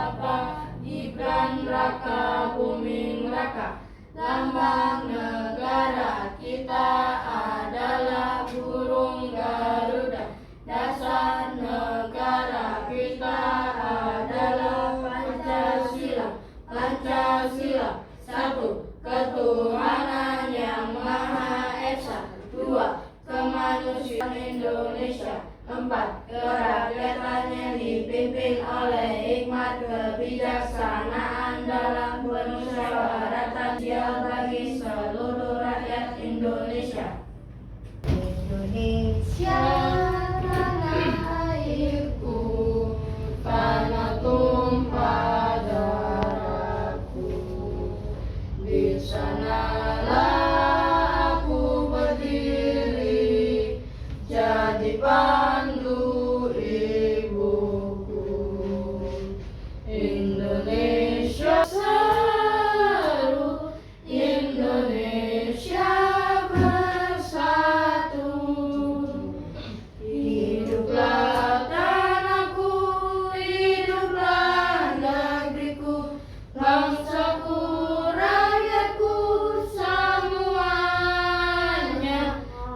Bapa, Gibran Raka Buming Raka. Lambang negara kita adalah burung Garuda. Dasar negara kita adalah Pancasila. Pancasila. 1. Ketuhanan yang Maha Esa. 2. Kemanusiaan Indonesia. 4. Kerakyatan yang dipimpin oleh hikmat kebijaksanaan dalam permusyawaratan sosial bagi seluruh rakyat Indonesia. Indonesia tanah airku, tanah tumpah darahku. Di sanalah aku berdiri, jadi pandu ibuku. Indonesia seru, Indonesia bersatu. Hiduplah tanahku, hiduplah negeriku, bangsaku, rakyatku semuanya.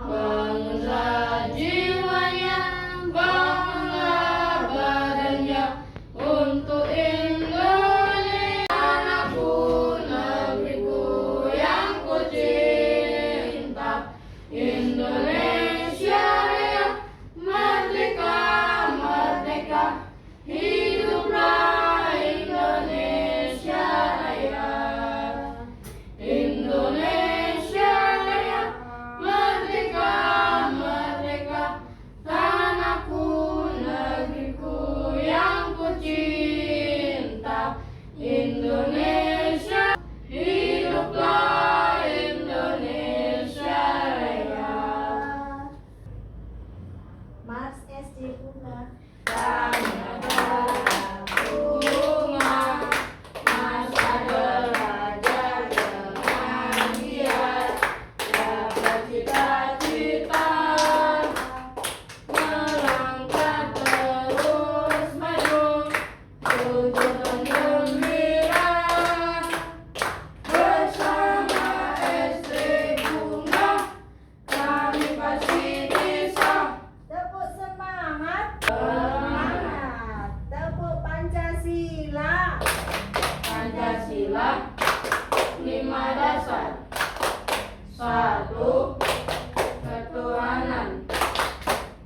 Bangunlah jiwanya, bangunlah badannya untuk Indonesia. Anakku, negeriku yang ku cinta. Indonesia Raya, merdeka, merdeka. Hiduplah Indonesia Raya. Indonesia Raya, merdeka, merdeka. Tanahku, negeriku yang ku cinta. Indonesia, hiduplah Indonesia Raya. Mars SD Bunga. Bunga, Mas adalah dengan giat, dapat cita-cita, melangkah terus maju, tujuan gembira. Bersama SD Bunga, kami pasti bisa. Tepuk semangat. Semangat. Tepuk Pancasila. Pancasila 5 dasar. 1. Ketuhanan.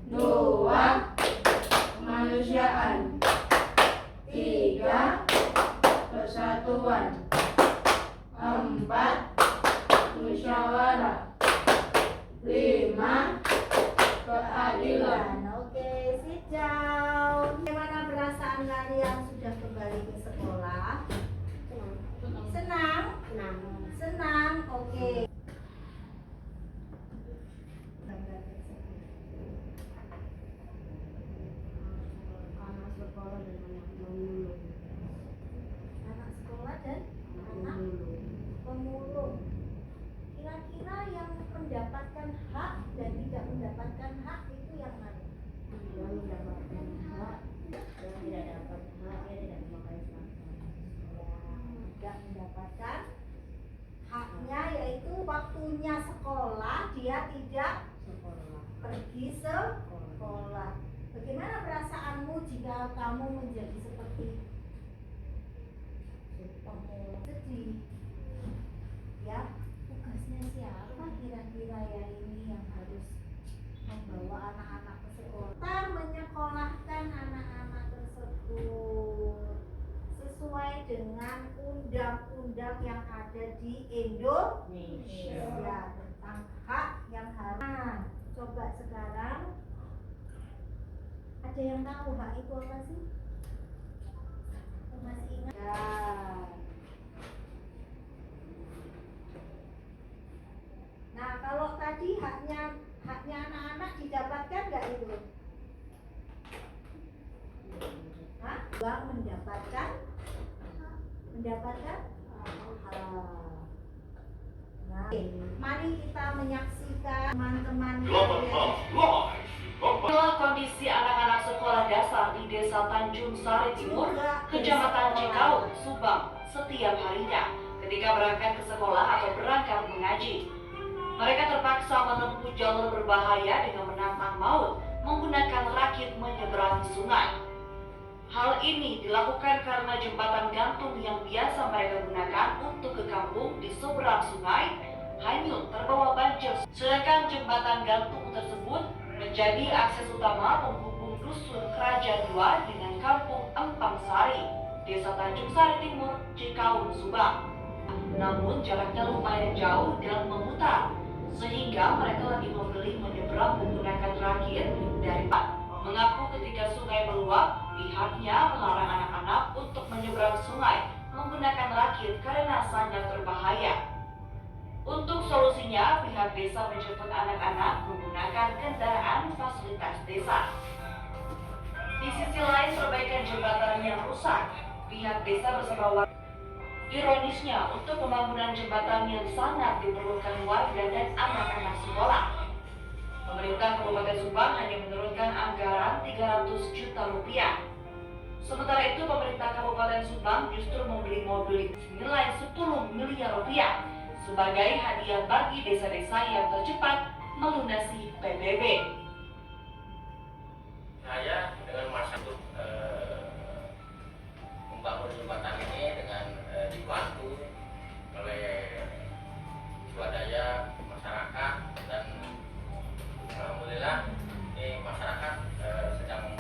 2. Kemanusiaan. 3. Persatuan. 4. Musyawarah. 5. Keadilan. Oke, sit down. Bagaimana perasaan kalian sudah kembali ke sekolah? Senang? Senang. Oke. Anak sekolah dan anak pemulung. Kira-kira yang mendapatkan hak dan tidak mendapatkan hak itu yang mana? Yang mendapatkan hak, yang tidak dapat hak, dia tidak memakai seragam. Tidak mendapatkan haknya, yaitu waktunya sekolah dia tidak Sekolah. pergi sekolah. Bagaimana perasaanmu jika kamu menjadi seperti pemulung? Sedih ya. Tugasnya siapa kira-kira ya ini yang harus membawa anak-anak ke sekolah? Kita menyekolahkan anak-anak tersebut sesuai dengan undang-undang yang ada di Indonesia tentang hak yang harus. Nah, coba sekarang ada yang tahu hak itu apa sih? Masih ingat? Ya. Nah, kalau tadi haknya anak-anak didapatkan nggak itu? Hah? Bang mendapatkan Nah, mari kita menyaksikan teman-teman Global Pulse live Inilah kondisi anak-anak sekolah dasar di Desa Tanjung Sari Timur, Kecamatan Cikaung, Subang, setiap harinya ketika berangkat ke sekolah atau berangkat mengaji. Mereka terpaksa menempuh jalur berbahaya dengan menantang maut menggunakan rakit menyeberangi sungai. Hal ini dilakukan karena jembatan gantung yang biasa mereka gunakan untuk ke kampung di seberang sungai hanyut terbawa banjir. Sedangkan jembatan gantung tersebut menjadi akses utama penghubung dusun Kerajaan II dengan kampung Empang Sari, Desa Tanjung Sari Timur, Cikaung, Subang. Namun jaraknya lumayan jauh dan memutar, sehingga mereka lebih memilih menyeberang menggunakan rakit daripada mengaku ketika sungai meluap, pihaknya melarang anak-anak untuk menyeberang sungai menggunakan rakit karena sangat berbahaya. Untuk solusinya, pihak desa menjemput anak-anak menggunakan kendaraan fasilitas desa. Di sisi lain, perbaikan jembatan yang rusak, pihak desa bersama warga. Ironisnya, untuk pembangunan jembatan yang sangat diperlukan warga dan anak-anak sekolah, pemerintah Kabupaten Subang hanya menurunkan anggaran 300 juta rupiah. Sementara itu, pemerintah Kabupaten Subang justru membeli mobil senilai 10 miliar rupiah sebagai hadiah bagi desa-desa yang tercepat melunasi PBB. Saya dengan masa untuk membangun jembatan ini dengan dibantu oleh swadaya masyarakat, dan alhamdulillah ini masyarakat sedang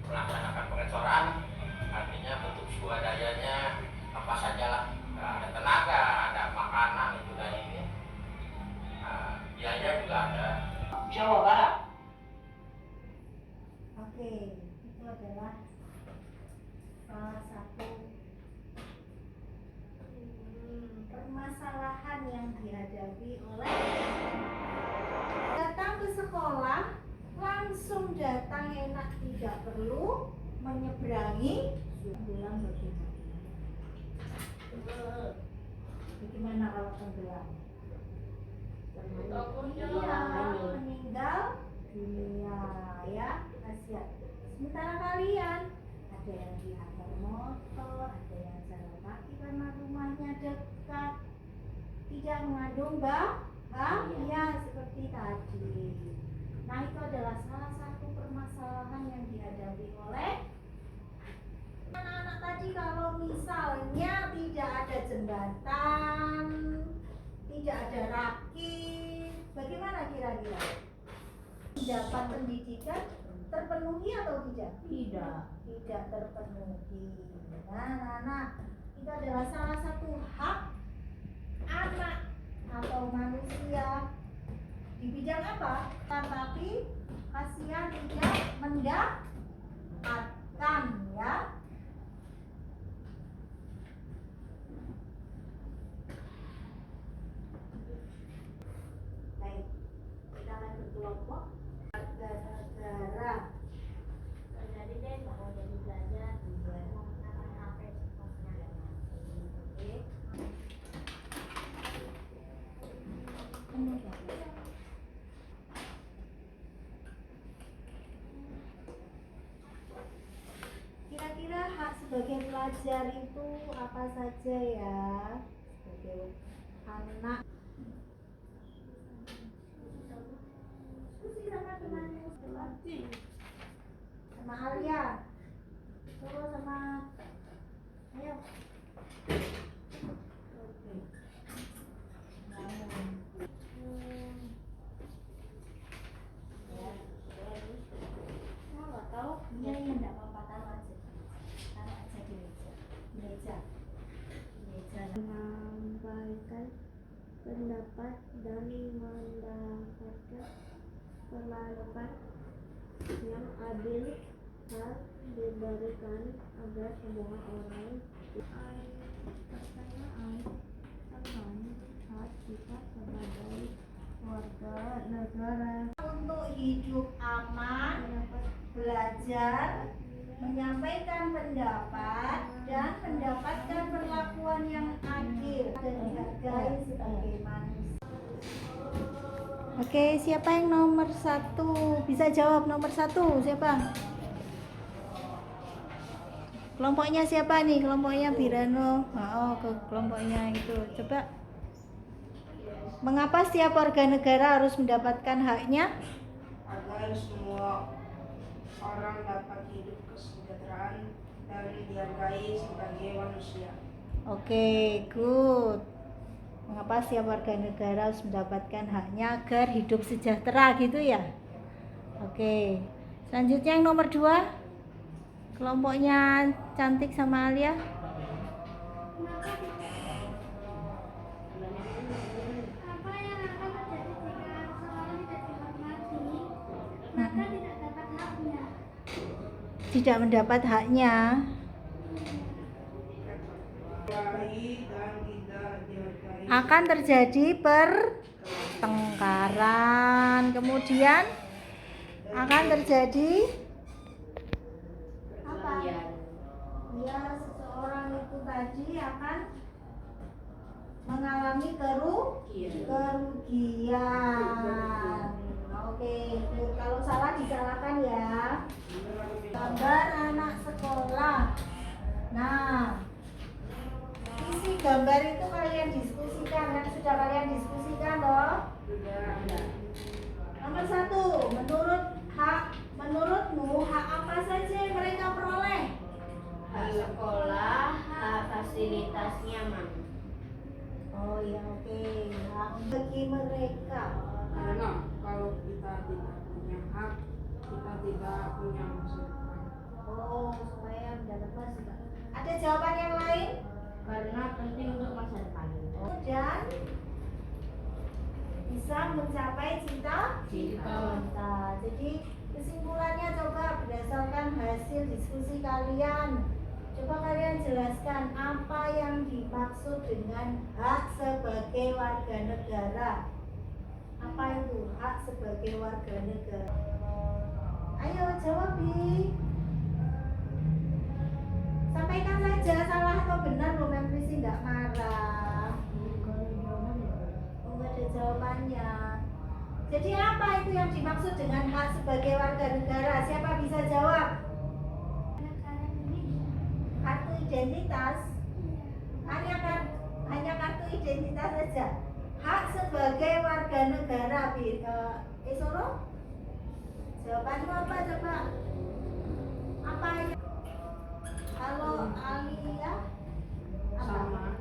melaksanakan pengecoran, artinya bentuk swadayanya apa saja lah, ada tenaga, ada makanan, itu dan ini, biaya juga ada. Jawa Barat. Oke, itu adalah salah satu permasalahan yang dihadapi oleh datang ke sekolah, langsung datang enak, tidak perlu menyeberangi tenggelam. Bagaimana kalau tenggelam? Iya, meninggal dunia, ya, kasihan. Sementara kalian ada yang diantar motor, ada yang jalan kaki karena rumahnya dekat, tidak mengandung bahaya seperti tadi. Nah, itu adalah salah satu permasalahan yang dihadapi oleh anak-anak tadi. Kalau misalnya tidak ada jembatan, tidak ada rakit, bagaimana kira-kira? Dapat pendidikan terpenuhi atau tidak? Tidak terpenuhi. Nah, itu adalah salah satu hak anak atau manusia di bidang apa? Tapi kasihan tidak mendapatkan, ya. Baik, kita akan berkelompok. Gara-gara terjadi deh bahwa jadi belajar menggunakan HP semuanya. Oke. Kira-kira hak sebagai pelajar itu apa saja ya? Sebagai anak. Diskusi sama temanmu, sama Alia, terus sama, ayo. Oke. Ya, nggak tahu. Iya, nggak apa-apa, taruh aja di meja. Menyampaikan pendapat dan mendapatkan perlakuan yang adil harus diberikan agar semua orang percayaan tentang hak kita sebagai warga negara untuk hidup aman, belajar, menyampaikan pendapat, dan mendapatkan perlakuan yang adil dan dihargai sebagai manusia. Oke, siapa yang nomor 1? Bisa jawab nomor 1 siapa? Kelompoknya siapa nih? Kelompoknya Birano. Oh, ke kelompoknya itu. Coba. Mengapa setiap warga negara harus mendapatkan haknya? Agar semua orang dapat hidup kesejahteraan dan dihargai sebagai manusia. Oke, good. Mengapa setiap warga negara harus mendapatkan haknya agar hidup sejahtera gitu ya? Oke. Selanjutnya yang nomor 2. Kelompoknya Cantik sama Alia. Apa yang akan terjadi jika seseorang tidak dihormati, maka tidak dapat haknya. Tidak mendapat haknya. Dihargai dan tidak dihargai. Akan terjadi pertengkaran. Kemudian akan terjadi apa? Ya, seseorang itu tadi akan mengalami kerugian. Oke, kalau salah disalahkan ya. Gambar anak sekolah. Nah, isi gambar itu kalian diskusikan, kan sudah kalian diskusikan loh. Nomor 1, menurutmu hak apa saja yang mereka peroleh? Hak sekolah, hak fasilitas nyaman. Oh ya, oke. Hak bagi mereka. Karena kalau kita tidak punya hak, kita tidak punya masa depan. Oh, supaya mendapat masa depan. Ada jawaban yang lain? Karena penting untuk masa depan. Dan bisa mencapai cita-cita. Jadi kesimpulannya coba berdasarkan hasil diskusi kalian. Coba kalian jelaskan apa yang dimaksud dengan hak sebagai warga negara. Apa itu hak sebagai warga negara? Ayo jawab, Bi. Sampaikan saja salah atau benar, loh, Memprisi nggak marah. Oh, nggak ada jawabannya. Jadi apa itu yang dimaksud dengan hak sebagai warga negara? Siapa bisa jawab? Kartu identitas. Hanya kartu identitas saja. Hak sebagai warga negara, Soro? Jawabanmu apa coba? Apa yang kalau Alia? Apa?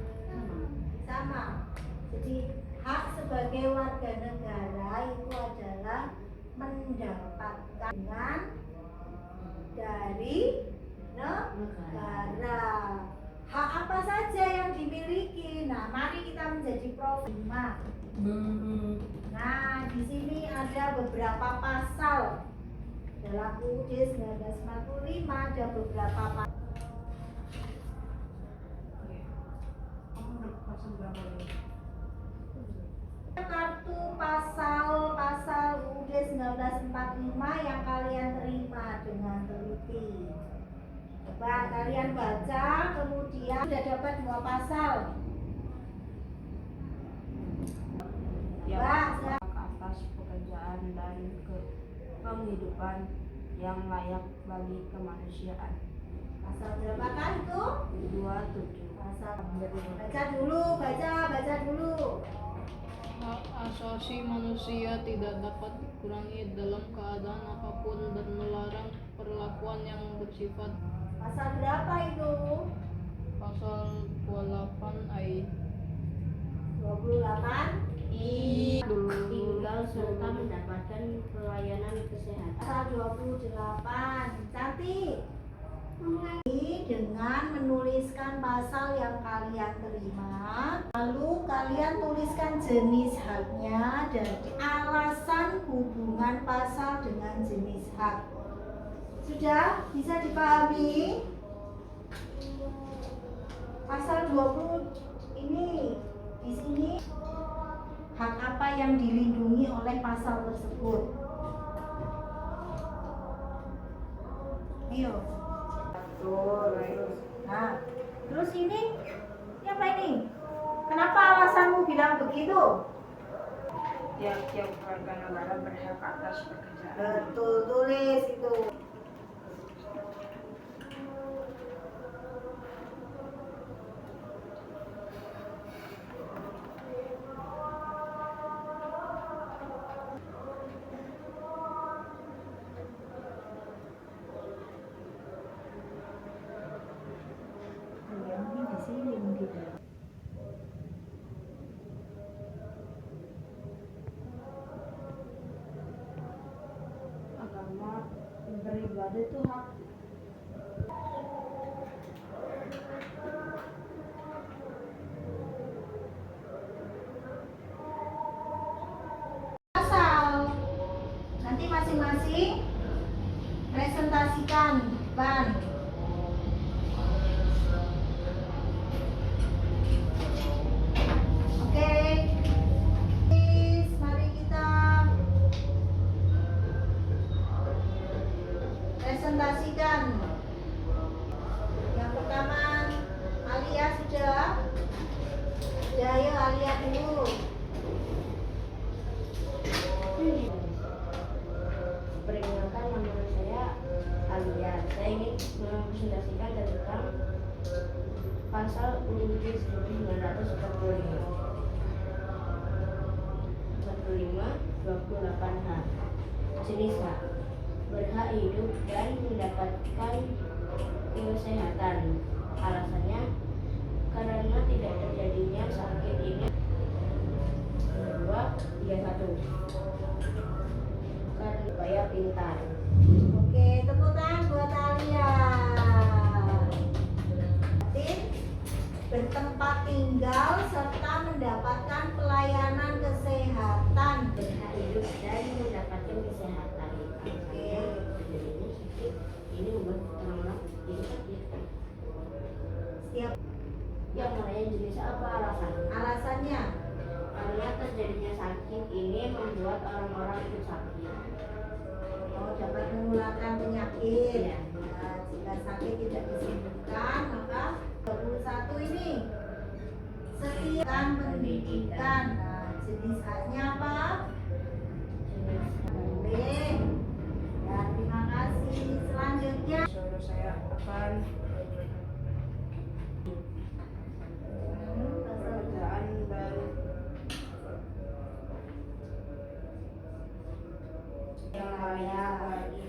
Sama. Jadi hak sebagai warga negara itu adalah mendapatkan dari negara. Hak apa saja yang dimiliki? Nah, mari kita menjadi profima. Nah, di sini ada beberapa pasal. Dalam UUD 1945 ada beberapa pasal. Kartu pasal UUD 1945 yang kalian terima dengan teliti. Coba kalian baca, kemudian sudah dapat 2 pasal. Hak atas pekerjaan dan penghidupan yang layak bagi kemanusiaan. Pasal berapa kan itu? 27. Pasal baca dulu. Hak asasi manusia tidak dapat dikurangi dalam keadaan apapun dan melarang perlakuan yang bersifat. Pasal berapa itu? Pasal 28 28 Tinggal serta mendapatkan pelayanan kesehatan. pasal 28. Cantik. Dengan menuliskan pasal yang kalian terima, lalu kalian tuliskan jenis haknya dan alasan hubungan pasal dengan jenis hak. Sudah bisa dipahami? Pasal 20 ini di sini hak apa yang dilindungi oleh pasal tersebut? Ayo. Nah, terus ini apa ini? Kenapa alasanmu bilang begitu? tiap-tiap warga negara berhak atas pekerjaan. Betul, tulis itu. Ya, mungkin di sini mungkin ya. Agama beribadah itu hak. Pasal. Nanti masing-masing presentasikan ban. Oke. Please, mari kita presentasikan. Yang pertama, Alia sudah. Ya, ayo Alia dulu. Perkenalkan, nama saya Alia. Saya ingin mempresentasikan tentang pasal UUD 1945 28H. Jenis hak: berhak hidup dan mendapatkan kesehatan. Alasannya karena tidak terjadinya sakit ini. Kedua, 31 karena supaya pintar. Oke, tepuk tangan buat Alia. Bertempat tinggal serta mendapatkan pelayanan kesehatan. Berhak hidup dan mendapatkan kesehatan. Oke. Jadinya sakit ini membuat orang-orang jadi sakit. Setiap Yang namanya jenis apa alasan? alasannya. Karena terjadinya sakit ini membuat orang-orang itu sakit. Oh, dapat menularkan penyakit. Iya. Nah, jika sakit tidak disembuhkan, maka 21 ini setiap pendidikan. Nah, jenis haknya apa? Jenis Boleh. Ya, terima kasih. Selanjutnya. Saudara saya akan pekerjaan dan yang lainnya bagi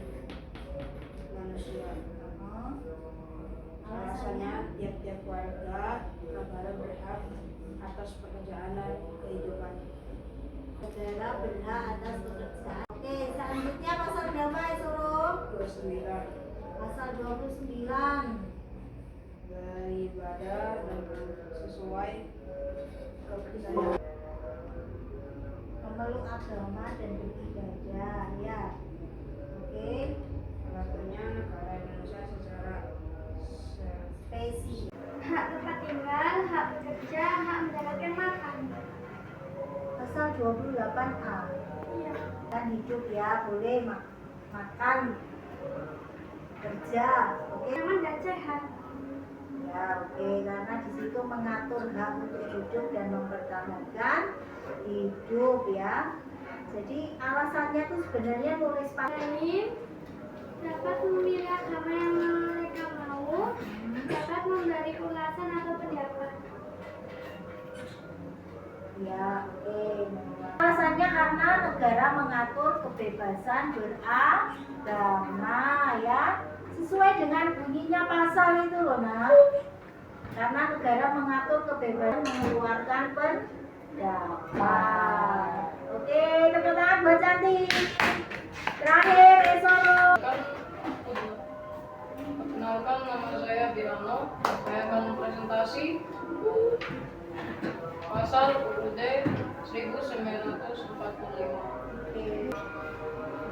manusia. Alasannya tiap-tiap warga negara berhak atas pekerjaan dan kehidupan. Negara berhak atas pekerjaan. Oke, selanjutnya pasal berapa ya, Suruh? 29 Pasal 29. beribadah dan sesuai kepercayaan. Memeluk agama dan beribadah, ya. Oke, Alasannya negara Indonesia secara spesifik. Hak tempat tinggal, hak bekerja, hak mendapatkan makan. Pasal 28A. Iya. Kan hidup ya, boleh makan, kerja. Oke. Nyaman dan sehat. Ya, oke, karena di situ mengatur hak untuk hidup dan mempertahankan hidup ya. Jadi alasannya tuh sebenarnya nulis Lain dapat memilih agama yang mereka mau, dapat memberi ulasan atau pendapat. ya, oke. Alasannya karena negara mengatur kebebasan beragama ya. Sesuai dengan bunyinya pasal itu loh, Nak. Karena negara mengatur kebebasan mengeluarkan pendapat. Oke, tepuk tangan buat Cantik. Terakhir, Esoro. Perkenalkan, nama saya Birano. Saya akan presentasi pasal UUD 1945. Oke.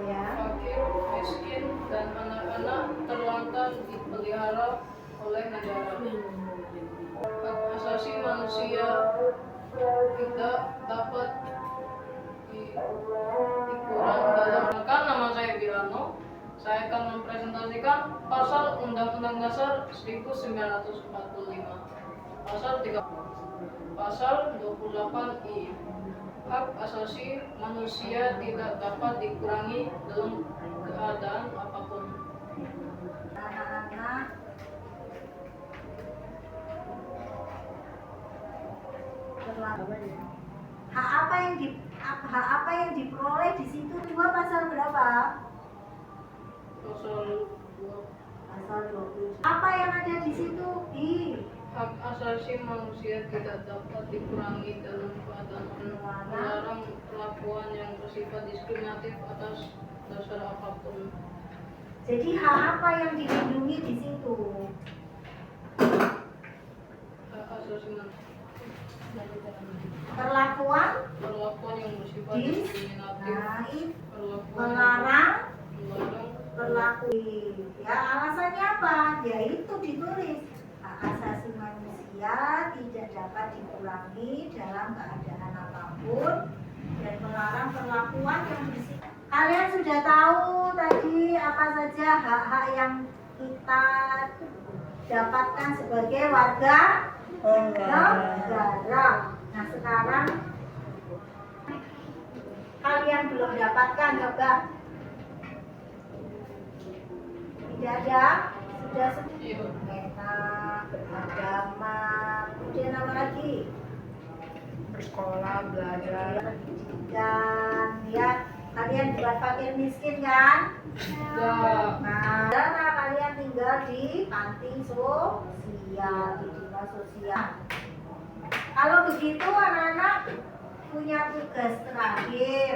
Ya. Fakir, miskin, dan anak-anak terlantar dipelihara oleh negara. Hak asasi manusia tidak dapat dikurang dalam. Kan nama saya Birano. Saya akan mempresentasikan pasal Undang-Undang Dasar 1945. Pasal 28I. Hak asasi manusia tidak dapat dikurangi dalam keadaan apapun. Anak-anak hak apa yang diperoleh di situ 2 pasal berapa? Pasal 2. Pasal 27. Apa yang ada di situ? Hak asasi manusia tidak dapat dikurangi dalam keadaan melarang perlakuan yang bersifat diskriminatif atas dasar apapun. Jadi hak apa yang dilindungi di situ? Hak asasi manusia. Perlakuan Perlakuan yang bersifat Dis- diskriminatif. nah, Perlakuan melarang melarang berlaku. Ya, alasannya apa? Ya itu ditulis hak asasi manusia tidak dapat dikurangi dalam keadaan apapun dan melarang perlakuan yang bersifat. Kalian sudah tahu tadi apa saja hak-hak yang kita dapatkan sebagai warga negara. Nah sekarang kalian belum dapatkan, coba tidak ada, sudah enak, beragama, kemudian apa lagi? Bersekolah, belajar. Pendidikan, ya. Kalian bukan fakir miskin kan? Nah, karena kalian tinggal di panti sosial, di dinas sosial. Kalau begitu anak-anak punya tugas terakhir.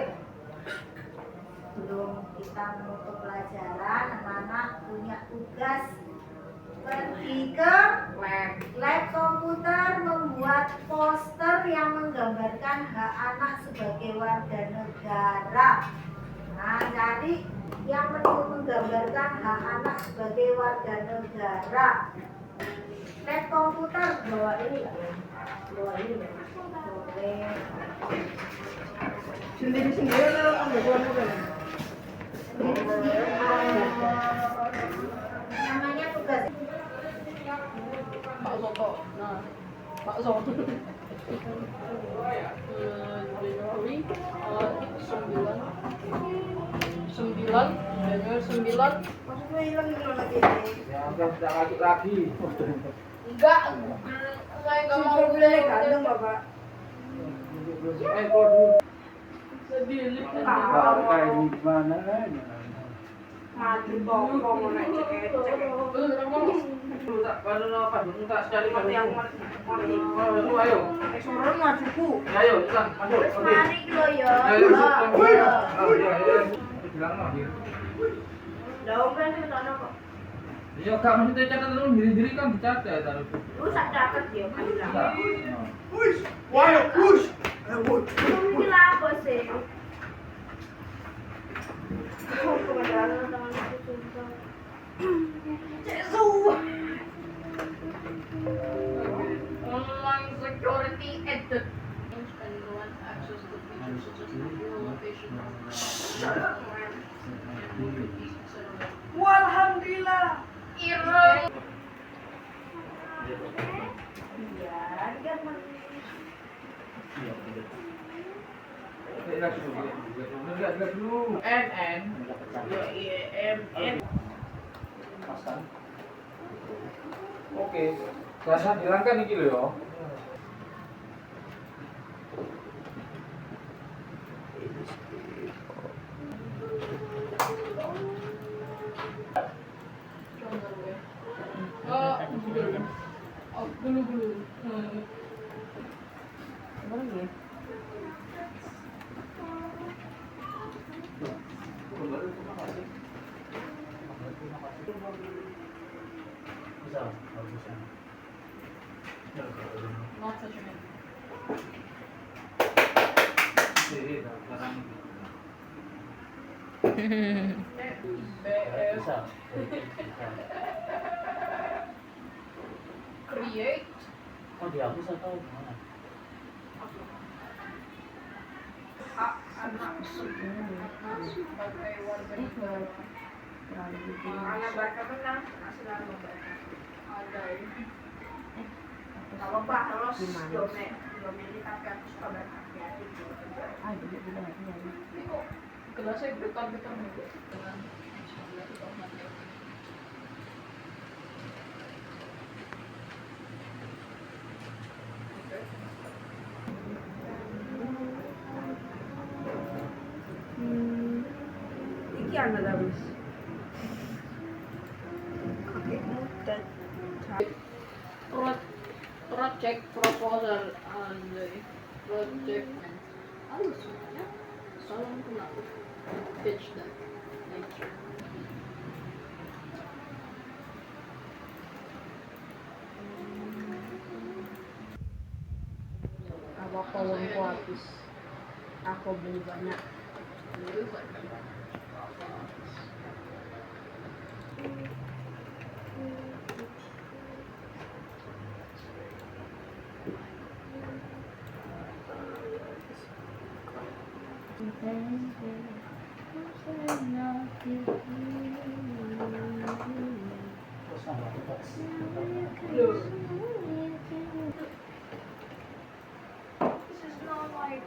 Sebelum kita menutup pelajaran, anak-anak punya tugas pergi ke lab komputer membuat poster yang menggambarkan hak anak sebagai warga negara. Nah, cari yang menggambarkan hak anak sebagai warga negara. Lab komputer bawa ini nggak? Bawa ini nggak? Boleh. Sendiri-sendiri atau ambil keluar? Namanya tugas. Pak Soto. Nah, Pak Soto. Januari 9. Maksudnya hilang itu lagi. Ya, udah lagi. Enggak, saya nggak mau Sudah ganteng Bapak. sedih. Kayak gimana? Mati bokong naik cek. Baru apa? Belum tak sekali Mati yang mati. mati. Ayo. Suruh majuku. Ayo, silakan masuk. Mari lo yo. Ayo, bilang mau dia. Daun kan itu tanah kok. Iya, kak mesti catat dulu diri-diri kan dicatat taruh. Rusak catat dia kan bilang. Wah, push. Mungkin apa sih? Pengajaran tangan itu susah. Online security at the and grant access to features such as mobile location, Walhamdulillah. ireng. Oke, saya hilangkan iki lho ya. Gulu. Not such a man. Create Oh, dihapus atau gimana? hak anak sebagai warga negara. Anak baca benar, asal baca. Ada ini. Kalau Pak terus domet. belum ini tapi aku suka berhati-hati gitu. Ini kok gelasnya getar-getar nih Bu. Dengan insyaallah itu hati-hati. Iki ana habis. Project proposal anjay. Project halus ya. Salam kenal. Pitch that. Nature. Apa kolomku habis. Aku beli banyak. This is not my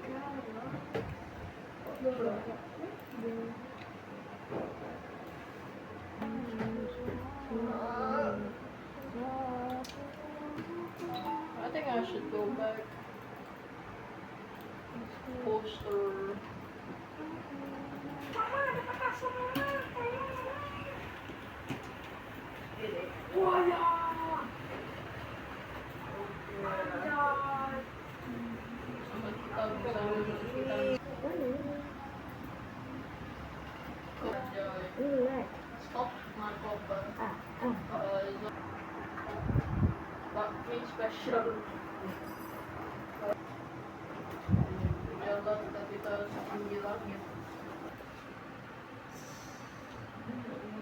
I think I should go back. Poster. Sama kita bisa kita stop narkoba. Bakmi special. Jalan kita sambil langit.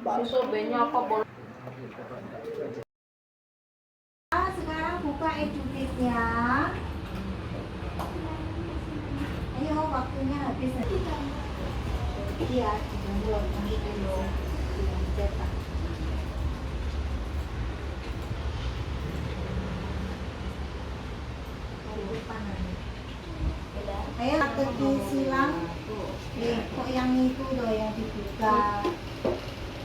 Bakso B-nya apa boleh? Sekarang buka educate-nya. Ayo waktunya habis nanti. Iya, belum nanti dulu. Cetak. Ayo teki silang. Kok yang itu loh yang dibuka.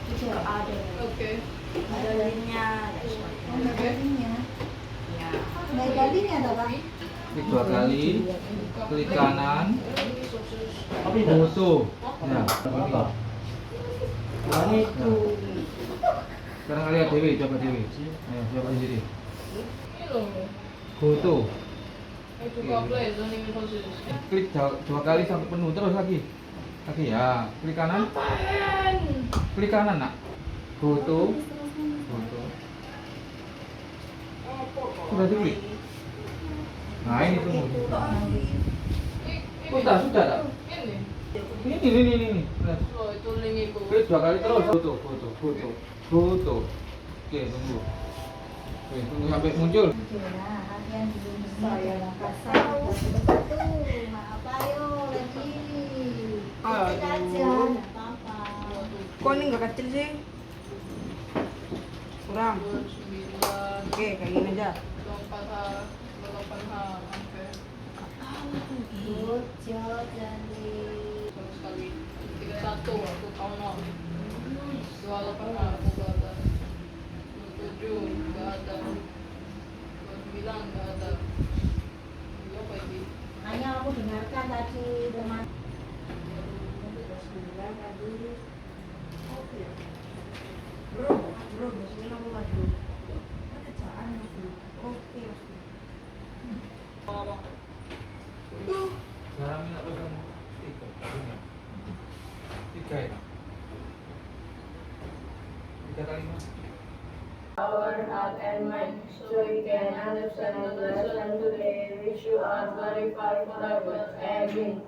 Itu ada. Oke. Ada linknya. Ada linknya. Ada linknya ada Pak? Klik 2 kali, klik kanan, foto. Ya, itu. Sekarang kalian Dewi, coba Dewi. Ayo, coba sendiri. Ini loh. Foto. Itu play zoning khusus. Klik 2 kali sampai penuh, terus lagi. Lagi ya, klik kanan. Klik kanan, Nak. Foto. Foto. Sudah diklik. Nah, ini tunggu. Sudah tak? Ini. Nah, Oh, itu link itu. klik 2 kali terus. Foto. Oke, tunggu. Oke, tunggu sampai muncul. Nah, harian belum bisa ya pasal betul. Maaf ayo lagi. Kita aja, enggak apa-apa. Kok ini nggak kecil sih? Kurang. 29, Oke, kayak gini aja. 24H, 28H, sampai Good job, Jani. sama sekali 31 aku tahun lalu. 28H aku gak ada. 27 gak ada. 29 gak ada. Ini apa ini? Hanya aku dengarkan tadi teman. Bro, biasanya aku nggak dulu. Kerjaan aku. Oke. Sekarang minat pegang 3. 3 ya. 3 kali mas. Our heart and mind, so we can understand the lesson today, which you are glorified forever. Amen.